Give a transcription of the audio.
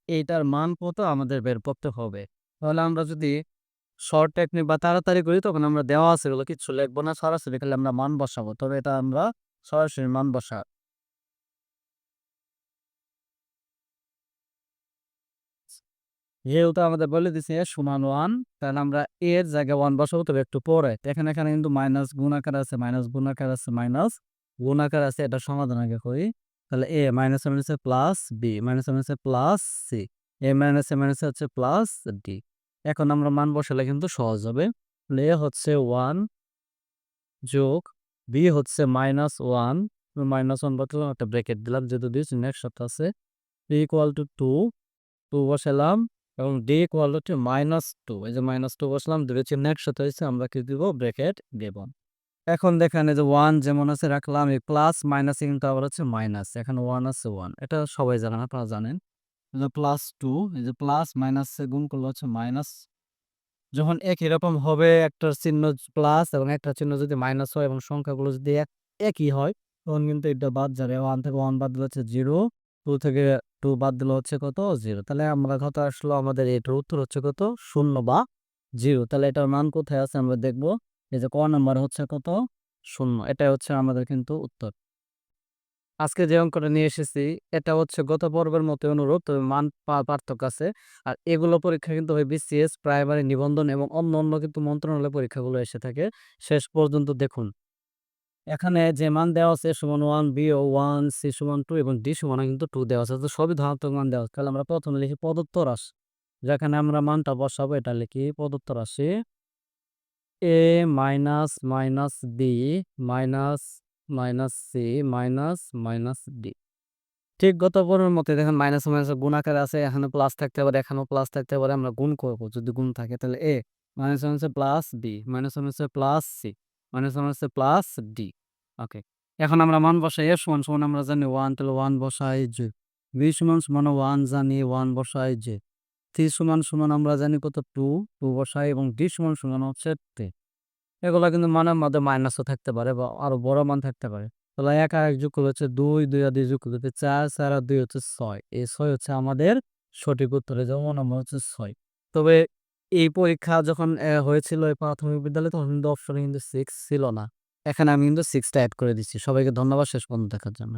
এইটার মান কত আমাদের বের করতে হবে। তাহলে আমরা যদি শর্ট টেকনিক বা তাড়াতাড়ি করি তখন আমরা দেওয়া আছে এগুলো কিচ্ছু লিখব না। সরাসরি খালি আমরা মান বসাবো। তবে এটা আমরা সরাসরি মান যেহেতু আমাদের বলে দিছে a সমান 1 তাহলে আমরা a এর জায়গায় 1 বসাবো তবে একটু পরে। এখানে কিন্তু মাইনাস গুণ আকারে আছে, মাইনাস গুণ আকারে আছে, মাইনাস গুণ আকারে আছে। এটা সমাধান আগে করি। তাহলে a মাইনাসে মাইনাসে প্লাস b মাইনাসে মাইনাসে প্লাস c a মাইনাসে মাইনাসে হচ্ছে প্লাস d। এখন আমরা মান বসালে কিন্তু সহজ হবে। তাহলে a হচ্ছে 1 যোগ b হচ্ছে -1 -1 বসালাম একটা ব্র্যাকেট দিলাম যেহেতু দিয়ে চিহ্ন একসাথে আছে ইকুয়াল টু 2 বসালাম এবং d ইকুয়াল টু -2 এই যে -2 বসলাম দুটো চিহ্ন একসাথে হয়েছে আমরা কি দিব ব্র্যাকেট দেব। এখন দেখেন এই যে 1 যেমন আছে রাখলাম এই প্লাস মাইনাস কিন্তু আবার হচ্ছে মাইনাস এখানে 1 আছে 1 এটা সবাই জানেন আপনারা জানেন। এই যে +2 এই যে প্লাস মাইনাস গুণ করলে হচ্ছে মাইনাস যখন একই রকম হবে একটা চিহ্ন প্লাস এবং একটা চিহ্ন যদি মাইনাস হয় এবং সংখ্যাগুলো যদি একই হয় তখন কিন্তু এটা বাদ যাবে 1 থেকে 1 বাদ দিলে হচ্ছে 0 2 থেকে 2 বাদ দিলে হচ্ছে কত 0 তাহলে আমরা কত আসলো আমাদের এটার উত্তর হচ্ছে কত 0 বা 0 তাহলে এটার মান কোথায় আছে আমরা দেখব এই যে ক নাম্বার হচ্ছে কত 0 এটাই হচ্ছে আমাদের কিন্তু উত্তর। আজকে যে অঙ্কটা নিয়ে এসেছি এটা হচ্ছে গত পর্বের মতো অনুরূপ তবে মান পার্থক্য আছে। আর এগুলো পরীক্ষা কিন্তু হয় বিসিএস, প্রাইমারি, নিবন্ধন এবং অন্য কিন্তু মন্ত্রণালয় পরীক্ষাগুলো এসে থাকে। শেষ পর্যন্ত দেখুন। এখানে যে মান দেওয়া আছে সমান 1, বি ও 1, সি সমান 2 এবং ডি সমান কিন্তু 2 দেওয়া আছে। তো সবই ধনাত্মক মান দেওয়া আছে। তাহলে আমরা প্রথমে লিখি প্রদত্ত রাশি। যেখানে আমরা মানটা বসাবো এটা লিখি প্রদত্ত রাশি a minus minus B minus minus C minus D. ঠিক গত পরের মতো দেখেন মাইনাস মাইনাসে গুণ আকারে আছে এখানে প্লাস থাকতে পারে এখানেও প্লাস থাকতে পারে আমরা গুণ করব যদি গুণ থাকে তাহলে এ মাইনাস মাইনাসে প্লাস বি মাইনাস মাইনাসে প্লাস সি মাইনাস মাইনাসে প্লাস ডি। ওকে এখন আমরা মান বসাই এ সমান সমান আমরা জানি 1 তাহলে 1 বসাই যে বি সমান সমান 1 জানি 1 বসাই যে সি সমান সমান আমরা জানি কত 2 2 বসাই এবং ডি সমান সমান হচ্ছে 3। এগুলা কিন্তু মানের মধ্যে মাইনাসও থাকতে পারে বা আরো বড় মান থাকতে পারে। তাহলে ১ আর ১ যোগ করলে হচ্ছে ২, ২ আর ২ যোগ করলে হচ্ছে ৪, ৪ আর ২ হচ্ছে ৬। এই ৬ হচ্ছে আমাদের সঠিক উত্তর। এই যে নম্বর হচ্ছে ৬। তবে এই পরীক্ষা যখন হয়েছিল এই প্রাথমিক বিদ্যালয়ে তখন কিন্তু অপশনে কিন্তু 6 ছিল না। এখানে আমি কিন্তু 6 টা এড করে দিচ্ছি। সবাইকে ধন্যবাদ শেষ পর্যন্ত দেখার জন্য।